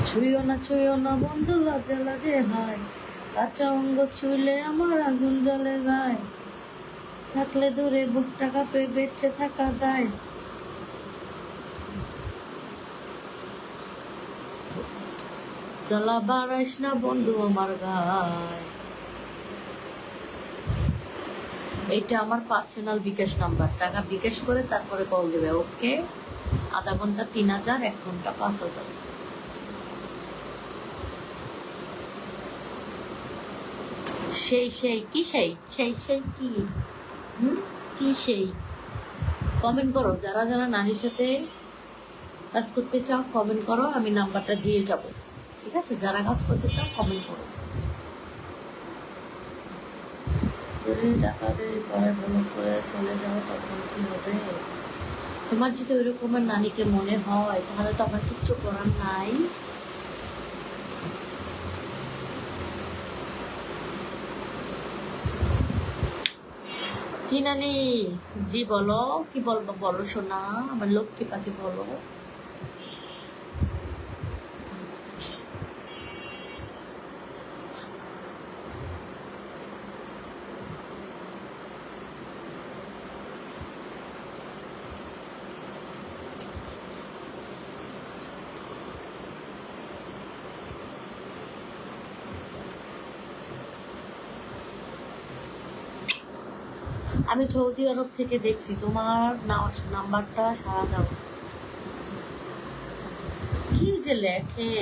ছুঁয়ো না বন্ধু, লজ্জা লাগে হায়। কাঁচা অঙ্গ ছুঁলে আমার আগুন জ্বলে গায়। থাকলে দূরে বুকটা কাঁপে, বেঁচে থাকা দায়। জ্বালা বাড়াইস না বন্ধু আমার গায়। এইটা আমার পার্সোনাল বিকাশ নাম্বার। টাকা বিকাশ করে তারপরে কল দেবে। ওকে, আধা ঘন্টা 3000, 1 ঘন্টা 5000। সেই কি সেই কি কি সেই? কমেন্ট করো, যারা যারা নারীর সাথে কাজ করতে চাও কমেন্ট করো, আমি নাম্বারটা দিয়ে যাব। ঠিক আছে, যারা কাজ করতে চাও কমেন্ট করো। যদি টাকা দিয়ে পরে মনে করে চলে যাও তখন কি হবে? তোমার যদি ওই রকমের নারীকে মনে হয় তাহলে তো আমার কিচ্ছু করার নাই। কি নানি জি বলো, কি বলবো বলো শোনা, আমার লক্ষ্মী পাখি বলো। আমি সৌদি আরব থেকে দেখছি, তোমার নাম্বারটা সারা দাও। কি যে লেখে!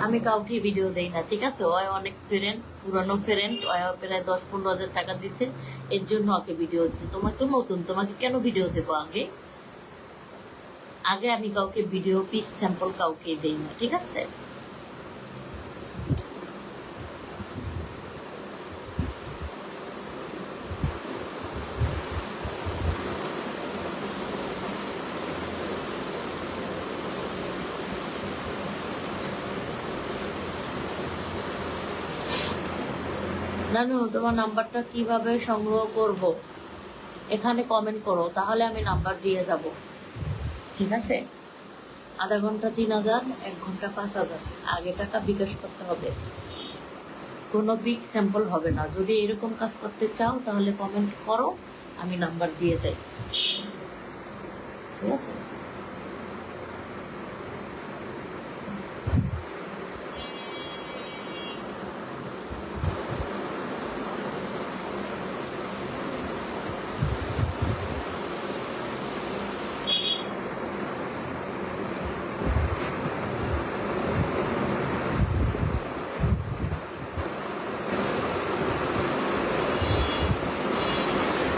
আমি কাউকে ভিডিও দেই না, ঠিক আছে? ওই অনেক ফ্রেন্ড, পুরানো ফ্রেন্ড, ওই প্রায় 10-15 হাজার টাকা দিছে, এর জন্য ওকে ভিডিও হচ্ছে। তোমার তো নতুন, তোমাকে কেন ভিডিও দেবো? আগে আগে আমি কাউকে ভিডিও পিক স্যাম্পল কাউকে দেই না, ঠিক আছে? নানু, তোমার নাম্বারটা কিভাবে সংগ্রহ করব? এখানে কমেন্ট করো, তাহলে আমি নাম্বার দিয়ে যাব। ঠিক আছে, আধা ঘন্টা 3000, 1 ঘন্টা 5000। আগে টাকা বিকাশ করতে হবে, কোনো পিক স্যাম্পল হবে না। যদি এরকম কাজ করতে চাও তাহলে কমেন্ট করো, আমি নাম্বার দিয়ে যাই। ঠিক আছে,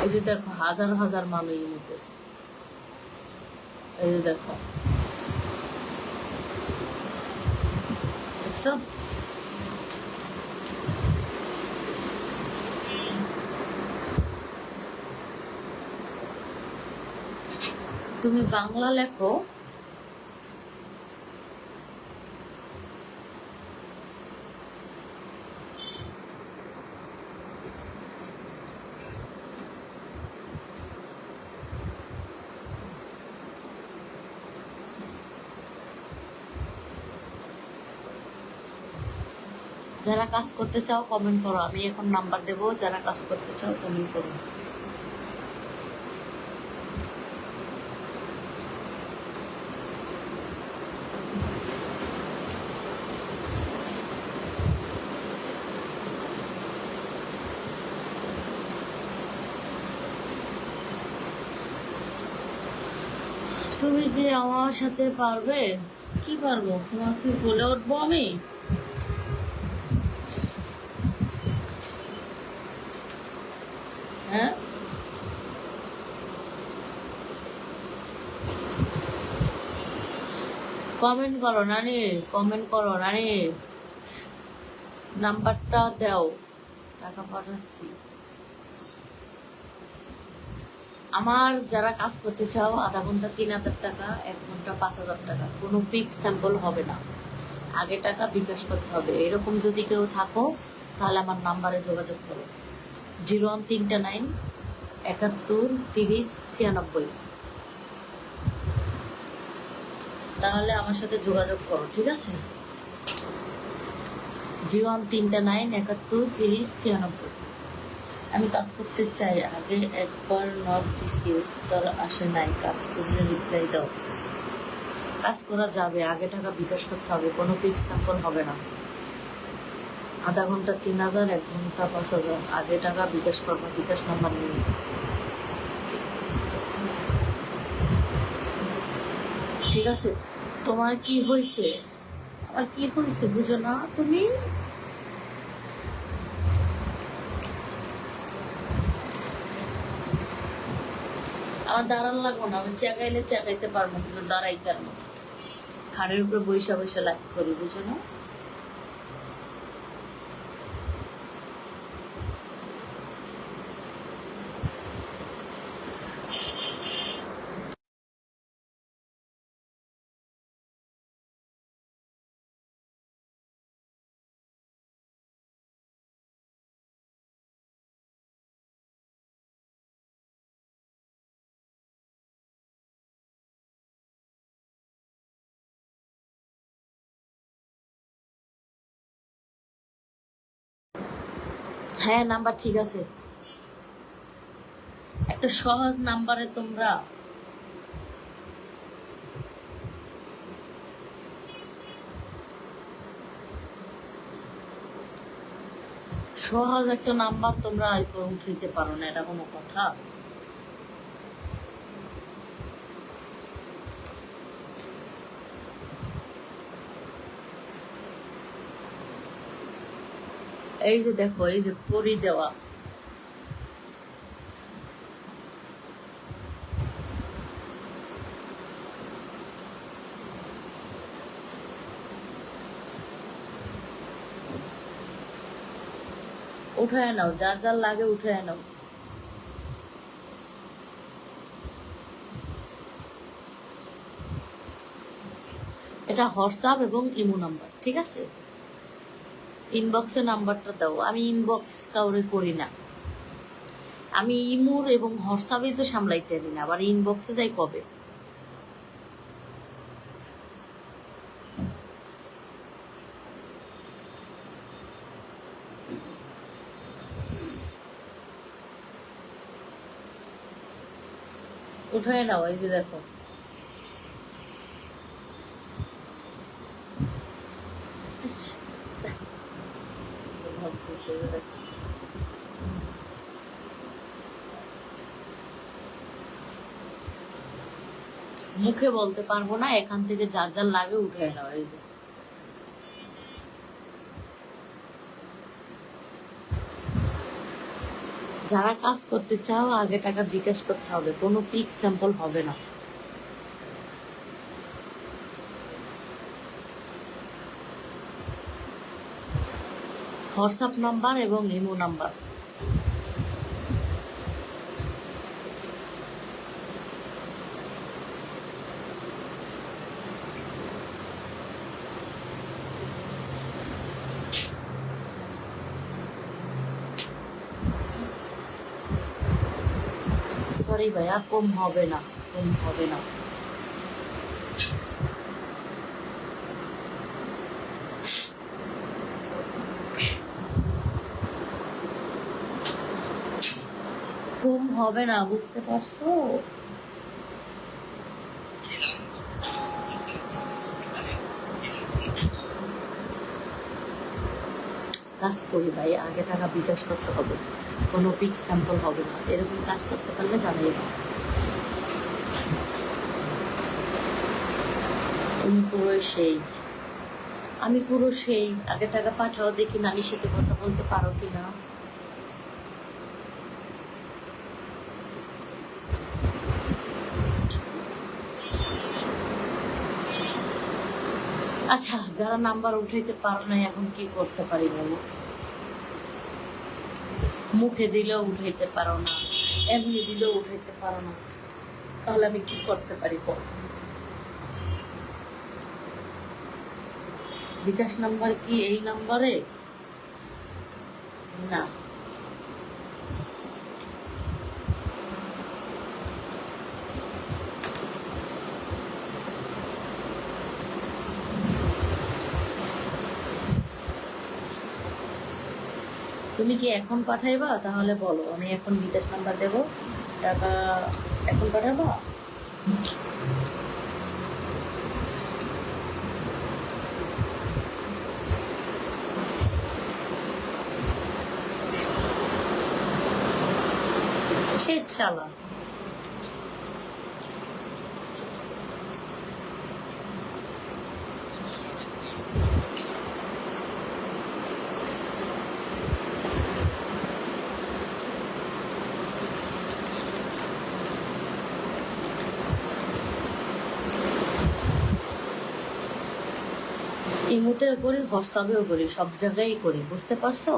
এই যে দেখো হাজার হাজার মানুষের মতো, এই যে দেখো, দেখছো? তুমি বাংলা লেখো, যারা কাজ করতে চাও কমেন্ট করো, আমি এখন নাম্বার দেবো। যারা কাজ করতে চাও কমেন্ট করো। তুমি কি আমার সাথে পারবে? কি পারবো, তোমাকে বলে উঠবো আমি? হ্যাঁ, কমেন্ট করো নানি, কমেন্ট করো নানি, নাম্বারটা দাও। টাকা পাঠাচ্ছি। আমার যারা কাজ করতে চাও, আধা ঘন্টা 3,000 টাকা, 1 ঘন্টা 5,000 টাকা, কোনো পিক স্যাম্পল হবে না, আগে টাকা বিকাশ করতে হবে। এরকম যদি কেউ থাকো তাহলে আমার নাম্বারে যোগাযোগ করো, 0139 71 30 96। তাহলে আমার সাথে যোগাযোগ করো, ঠিক আছে? 0139 71 30 96। আমি কাজ করতে চাই, আগে একবার নক দিছি, উত্তর আসে নাই, কাজ করলে রিপ্লাই দাও। কাজ করা যাবে, আগে টাকা বিকাশ করতে হবে, কোনো পিক স্যাম্পল হবে না। আধা ঘন্টা 3,000, 1 ঘন্টা 5,000, আগে টাকা বিকাশ করবো, বিকাশ নাম্বার নিয়ে। ঠিক আছে? তোমার কি হয়েছে? আমার কি হয়েছে বুঝো না তুমি? আমার দাঁড়ান লাগবো না, আমি চেকাইলে চেকাইতে পারবো, কিন্তু দাঁড়াই কেন? খাড়ের উপরে বৈশা বৈশা লাইক করি, বুঝো না? হ্যাঁ, নাম্বার ঠিক আছে। একটা সহজ নাম্বারে তোমরা সহজ একটা নাম্বার তোমরা উঠাইতে পারো না, এটা কোনো কথা? এই যে দেখো, এই যে পরি দেওয়া, উঠায় নাও, যার যার লাগে উঠায় নাও। এটা হোয়াটসঅ্যাপ এবং ইমো নাম্বার, ঠিক আছে? ইনবক্সে নাম্বারটা দাও, আমি ইনবক্স কাউরে করি না, আমি ইমোর এবং হোয়াটসঅ্যাপে তো সামলাইতে পারি না, আবার ইনবক্সে যাই কবে? উঠায় নাও, এই যে দেখো। মুখে বলতে পারবো না, এখান থেকে যার যার লাগে উঠায় নাও, এই যে। যারা কাজ করতে চাও, আগে টাকা বিকাশ করতে হবে, কোনো পিক স্যাম্পল হবে না। হোয়াটসঅ্যাপ নাম্বার এবং ইমো নাম্বার। সরি ভাইয়া, কম হবে না, কম হবে না। কম হবে না, বুঝতে পারছো? কাজ করি ভাই, আগে টাকা বিকাশ করতে হবে, কোনো পিক স্যাম্পল হবে না। এরকম কাজ করতে পারলে জানাই না। তুমি পুরো সেই, আমি পুরো সেই। আগে টাকা পাঠাও, দেখি নানির সাথে কথা বলতে পারো কিনা। আচ্ছা, যারা নাম্বার উঠাইতে পারো না, এখন কি করতে পারি বলো? মুখে দিলেও উঠাইতে পারো না, এমনি দিলেও উঠাইতে পারো না, তাহলে আমি কি করতে পারি? বিকাশ নাম্বার কি এই নাম্বারে? না, তুমি কি এখন পাঠাইবা? তাহলে বলো, আমি এখন বিকাশ নাম্বার দেব, টাকা এখন পাঠাবা? সে চালা ইমোতেও করি, হোয়াটসঅ্যাপেও করি, সব জায়গায় করি, বুঝতে পারছো?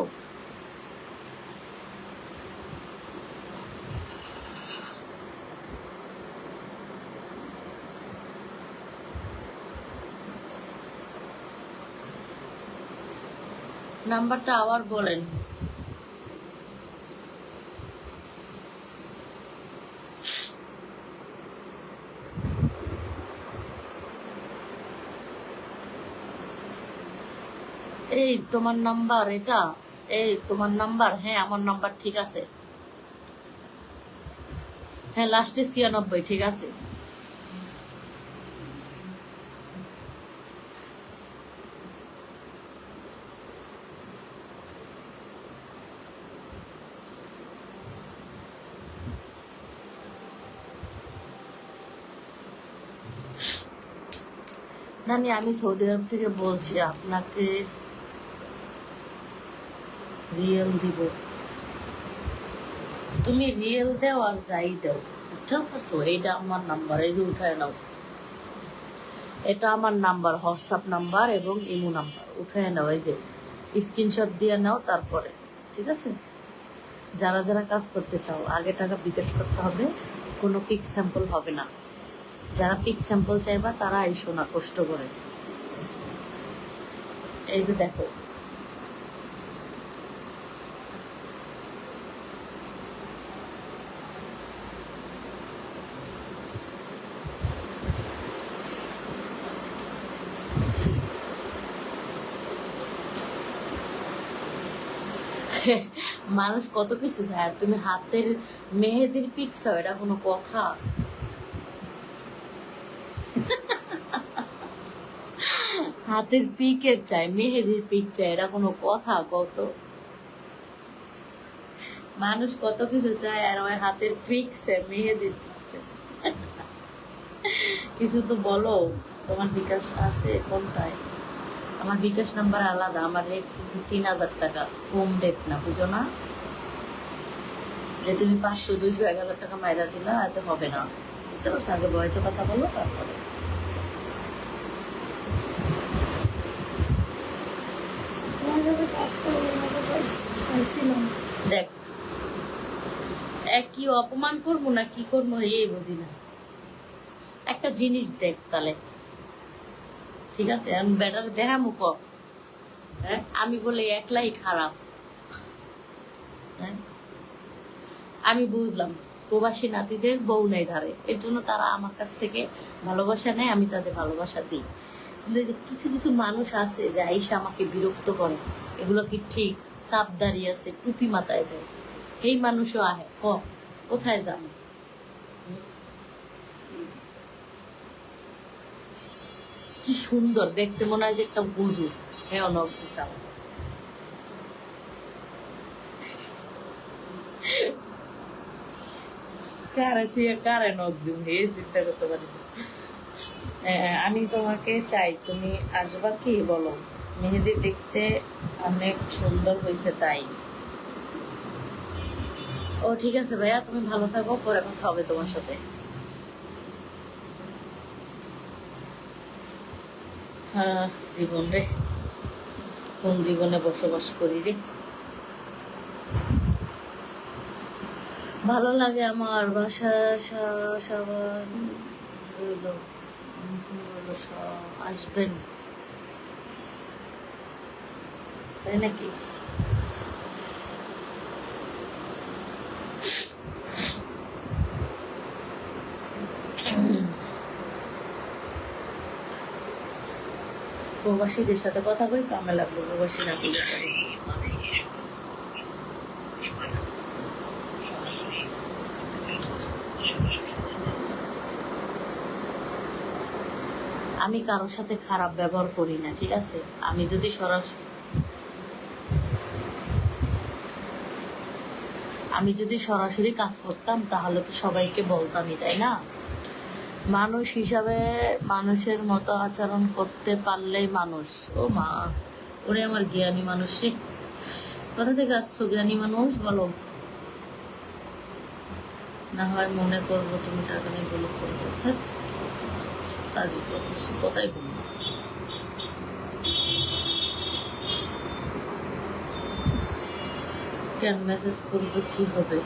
নাম্বারটা আবার বলেন। এই তোমার নাম্বার এটা? এই তোমার নাম্বার? হ্যাঁ আমার নাম্বার, ঠিক আছে। হ্যাঁ লাস্টে 96, ঠিক আছে। নানি আমি সৌদি আরব থেকে বলছি, আপনাকে রিয়েল দিব। তুমি রিয়েল দাও আর যাই দাও, বুঝতে পারছো? এইটা আমার নাম্বার, এই যে উঠায় নাও, এটা আমার নাম্বার, হোয়াটসঅ্যাপ নাম্বার এবং ইমো নাম্বার, উঠায় নাও, এই যে স্ক্রিনশট দিয়ে নাও। তারপরে ঠিক আছে, যারা যারা কাজ করতে চাও আগে টাকা বিকাশ করতে হবে, কোনো পিক স্যাম্পল হবে না। যারা পিক স্যাম্পল চাইবা তারা এসো না কষ্ট করে। এই যে দেখো, মানুষ কত কিছু চায়, তুমি হাতের মেহেদির পিক চাও, এটা কোনো কথা? হাতের পিকের চাই, মেহেদির পিক চাই, এটা কোনো কথা? কত মানুষ কত কিছু চায়, আর ওই হাতের পিকছে, মেহেদির পিকছে। কিছু তো বলো, তোমার বিকাশ আছে কোনটায়? আমার বিকাশ নাম্বার আলাদা, আমার রেট কিন্তু 3000 টাকা, কম রেট না, বুঝো না? যে তুমি 500, 200, 1000 টাকা মাইরা দিলা, এত হবে না, বুঝতে পারছো? আগে বয়সে কথা বলো, তারপরে দেখ, কি অপমান করবো না কি করবো এই বুঝি না। একটা জিনিস দেখ তাহলে, ঠিক আছে? আমি বেটার দেখা মুখ, হ্যাঁ আমি বলে একলাই খারাপ? হ্যাঁ আমি বুঝলাম প্রবাসী নাতিদের বউ নাই ধারে, এর জন্য তারা আমার কাছ থেকে ভালোবাসা নেয়, আমি তাদের ভালোবাসা দিই। কিন্তু কিছু কিছু মানুষ আছে যে আইসা আমাকে বিরক্ত করে, এগুলো কি ঠিক? চাপ দাঁড়িয়ে আছে, টুপি মাথায় দেয়, এই মানুষও আহে, কোথায় যান? কি সুন্দর দেখতে, মনে হয় যে একটা হুজুর। হ্যাঁ অনক দিশাও, কারে থেকে কারে নখ দিব, এই চিন্তা করতে পারি। আমি তোমাকে চাই, তুমি আসবা কি বলো? মেহেদি দেখতে অনেক সুন্দর হয়েছে তাই। ও ঠিক আছে ভাইয়া, তুমি ভালো থাকো, পরে কথা হবে তোমার সাথে। হ্যাঁ জীবন রে, কোন জীবনে বসবাস করি রে। ভালো লাগে আমার বাসা সবার রইলো, আসবেন, তাই নাকি? প্রবাসীদের সাথে কথা কই কামে লাগলো, প্রবাসী না বলে আমি কারোর সাথে খারাপ ব্যবহার করি না, ঠিক আছে? আমি যদি সরাসরি কাজ করতাম তাহলে তো সবাইকে বলতামই, তাই না? মানুষ হিসাবে মানুষের মতো আচরণ করতে পারলেই মানুষ। ও মা, ওরে আমার জ্ঞানী মানুষ রে, কোথা থেকে আসছো জ্ঞানী মানুষ বলো? না হয় মনে করবো তুমি টাকা নিয়ে বলে করবো, কাজই করতেছি, কোথায় বলবো? কেন মেসেজ করবে, কি হবে?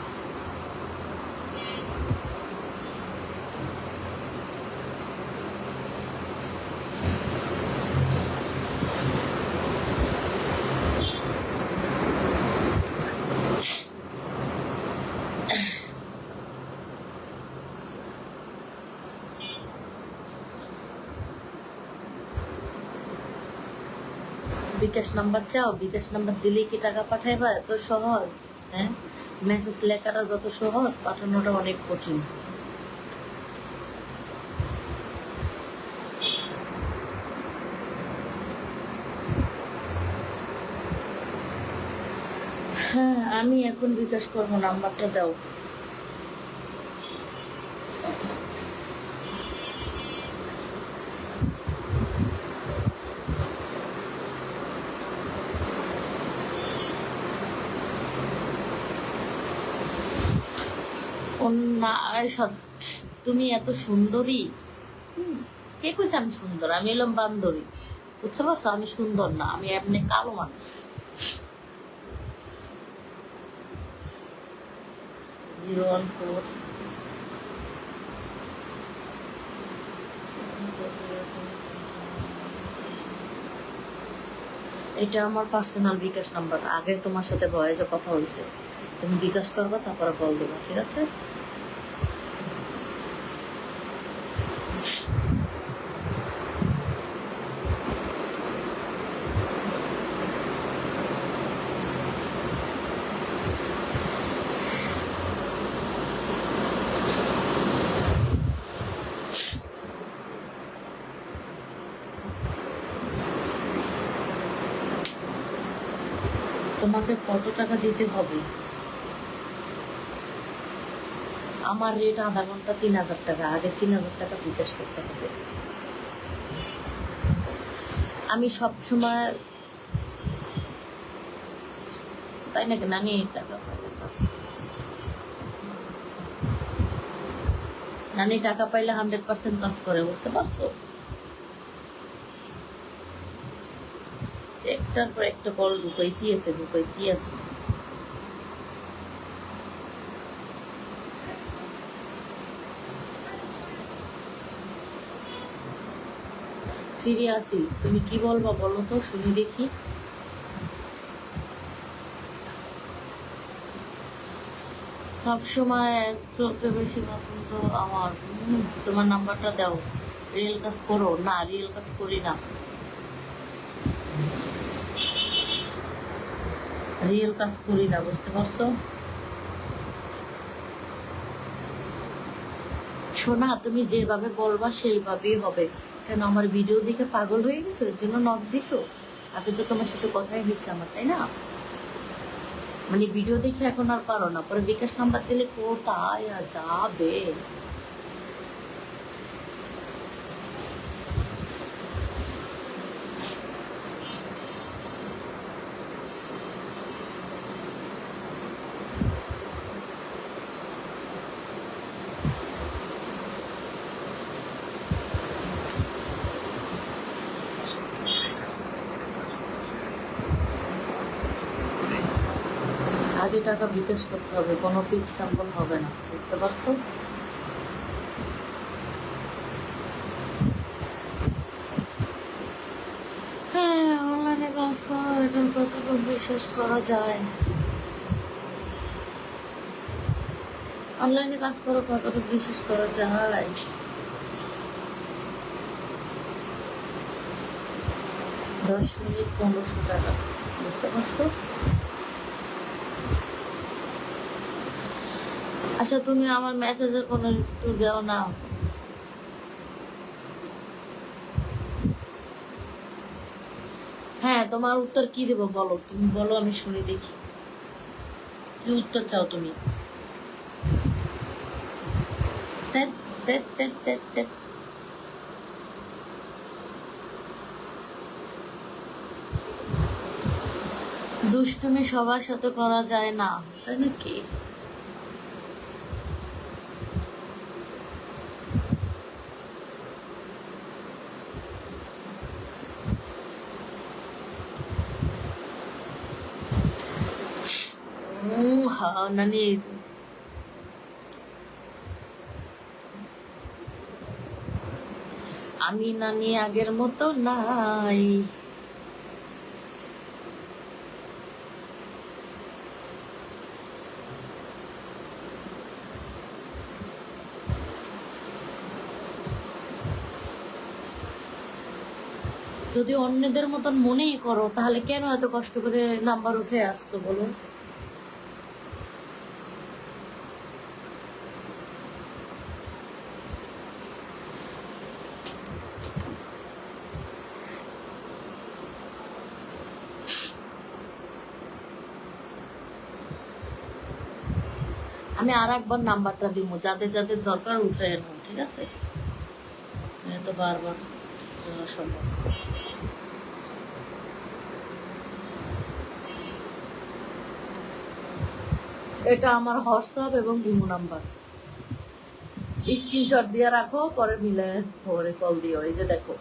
বিকাশ নাম্বার চাও? বিকাশ নাম্বার দিলে কি টাকা পাঠাইবা? এত সহজ? হ্যাঁ, মেসেজ লেখাটা যত সহজ, পাঠানোটা অনেক কঠিন। হ্যাঁ, আমি এখন বিকাশ করবো, নাম্বারটা দাও। তুমি এত সুন্দরী। কে কইছে আমি সুন্দর? আমি এলাম বান্দরী, বুঝতে পারছো? আমি সুন্দর না, আমি এমনি কালো মানুষ। 014 এটা আমার পার্সোনাল বিকাশ নাম্বার। আগে তোমার সাথে ভয়েসে কথা হয়েছে, তুমি বিকাশ করবা, তারপরে কল দেবা, ঠিক আছে? তোমাকে কত টাকা দিতে হবে? আমার রেট আধা ঘন্টা 3000 টাকা। আগে 3000 টাকা বিকাশ করতে হবে। আমি সব সময়, তাই নাকি নানি? টাকা পাইলে নানি টাকা পাইলে 100% কাজ করে, বুঝতে পারছো? একটার পর একটা কল ঢুকাইতে আছে। ফিরে আসি, তুমি কি বলবা বলো তো, শুনি দেখি। সবসময় চলতে বেশি পছন্দ আমার। তোমার নাম্বারটা দাও। রিয়েল কাজ করো? না, রিয়েল কাজ করি না। রিয়েল কাজ করি না, বুঝতে পারছো? শোনা, তুমি যেভাবে বলবা সেইভাবেই হবে। কেন, আমার ভিডিও দেখে পাগল হয়ে গেছো, এর জন্য নক দিছো? আগে তো তোমার সাথে কথাই হয়েছে আমার, তাই না? মানে ভিডিও দেখে এখন আর পারো না, পরে বিকাশ নাম্বার দিলে কোথায় যাবে? আগে নগদে টাকা বিকাশ করতে হবে, কোনো পিক স্যাম্পল হবে না, বুঝতে পারছো? হ্যাঁ, অনলাইনে কাজ করো, এটার কতটুকু বিশ্বাস করা যায়? অনলাইনে কাজ করো, কতটুকু বিশ্বাস করা যায়? 10 মিনিট 1500 টাকা, বুঝতে পারছো? আচ্ছা, তুমি আমার মেসেজের কোনো একটু দেও না। হ্যাঁ, তোমার উত্তর কি দেবো বলো, তুমি বলো, আমি শুনি দেখি কি উত্তর চাও তুমি। ধ্যাৎ, ধ্যাৎ, ধ্যাৎ, ধ্যাৎ, ধ্যাৎ। দুষ্টুমি সবার সাথে করা যায় না, তাই নাকি? হ্যাঁ নানি, আমি নানি আগের মতো নাই। যদি অন্যদের মতন মনেই করো, তাহলে কেন এত কষ্ট করে নাম্বার উঠে আসছো বলো? আমি আর একবার নাম্বারটা দিব, যাদের যাদের দরকার উঠে এনো, ঠিক আছে? তো বারবার সম্ভব। এটা আমার হোয়াটসঅ্যাপ এবং ইমো নাম্বার, স্ক্রিনশট দিয়ে রাখো, পরে মিলে পরে কল দিও। এই যে দেখো,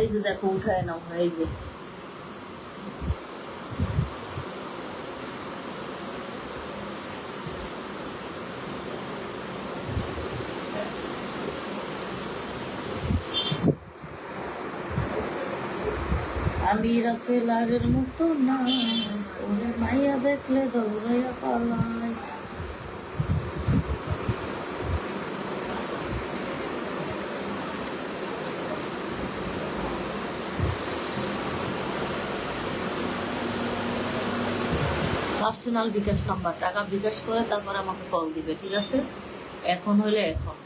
এই যে দেখো, উঠায় নাও। এই যে আমি রাসেল আগের মতো না, ওরে মাইয়া দেখলে দৌড়াইয়া পালাই। পার্সোনাল বিকাশ নাম্বার, টাকা বিকাশ করে তারপর আমাকে কল দিবে, ঠিক আছে? এখন হলে এখন।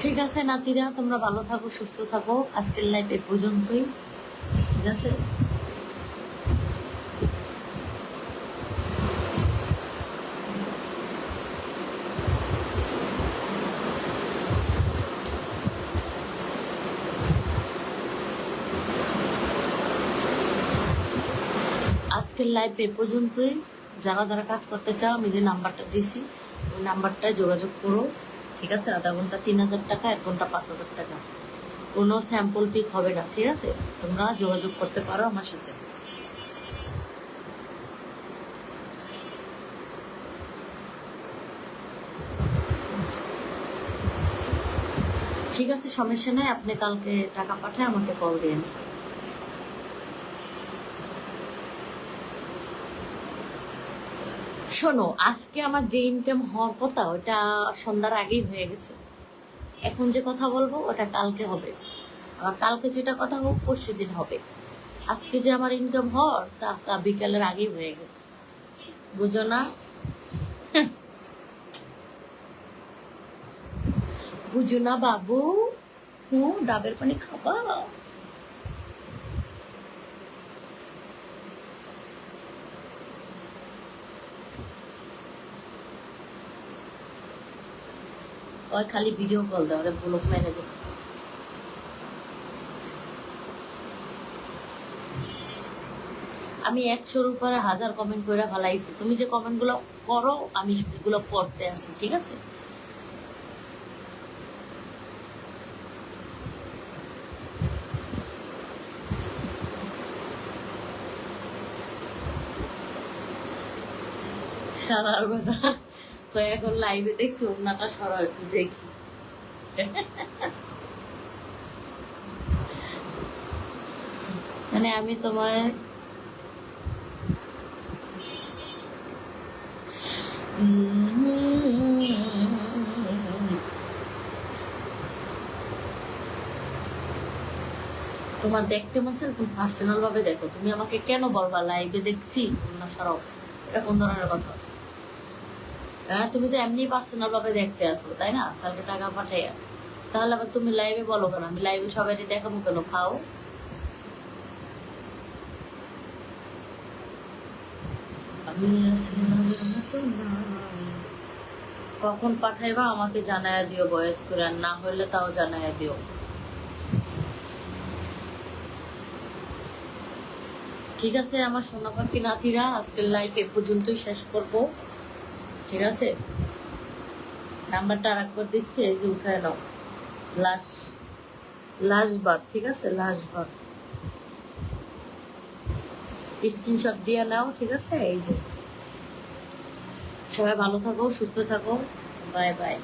ঠিক আছে নাতিরা, তোমরা ভালো থাকো, সুস্থ থাকো। আজকের লাইফ এ পর্যন্তই, ঠিক আছে? আজকের লাইফ এ পর্যন্তই। যারা যারা কাজ করতে চাও, আমি যে নাম্বারটা দিয়েছি ওই নাম্বারটায় যোগাযোগ করো, ঠিক আছে? আধা ঘন্টা 3000 টাকা, 1 ঘন্টা 5000 টাকা। কোনো স্যাম্পল পিক হবে না, ঠিক আছে? তোমরা যোগাযোগ করতে পারো আমার সাথে। ঠিক আছে, সমস্যা নাই, আপনি কালকে টাকা পাঠায় আমাকে কল দিন। শোনো, আজকে আমার যে ইনকাম হওয়ার কথা ওটা সন্ধ্যার আগেই হয়ে গেছে। এখন যে কথা বলবো ওটা কালকে হবে, আবার কালকে যেটা কথা হোক পরশু দিন হবে। আজকে যে আমার ইনকাম হওয়ার তা বিকালের আগেই হয়ে গেছে, বুঝো না? বুঝো না বাবু? ডাবের পানি খাবা? ওই খালি ভিডিও কল দাও, ওরা ব্লক মেরে দেবো। আমি 100-র উপরে 1000 কমেন্ট করে ফেলাইছি, তুমি যে কমেন্ট গুলো করো আমি সেগুলো পড়তে আসি, ঠিক আছে? সারার বেলা এখন লাইভে দেখছি ওনাটা সরা, একটু দেখি। মানে আমি তোমার তোমার দেখতে মন চায় তুমি পার্সোনাল ভাবে দেখো, তুমি আমাকে কেন বলবা লাইভে দেখছি না সরাও? এটা কোন ধরনের কথা? হ্যাঁ, তুমি তো এমনি পার্সোনাল ভাবে দেখতে আসো, তাই না? কালকে টাকা পাঠাই, তাহলে আবার তুমি লাইভে বলো কেন? আমি লাইভে সবাই দেখাবো কেন? খাও। আমি কখন পাঠাইবা আমাকে জানায় দিও, ভয়েস করে, আর না হইলে তাও জানায় দিও। ঠিক আছে আমার সোনা পাখি নাতিরা, আজকের লাইভ এ পর্যন্তই শেষ করব, ঠিক আছে? নাম্বারটা আর একবার দিচ্ছি, এই যে উঠায় নাও, লাস্ট বার, ঠিক আছে? লাস্ট বার স্ক্রিনশট দিয়ে নাও, ঠিক আছে? এই যে, সবাই ভালো থাকো, সুস্থ থাকো, বাই বাই।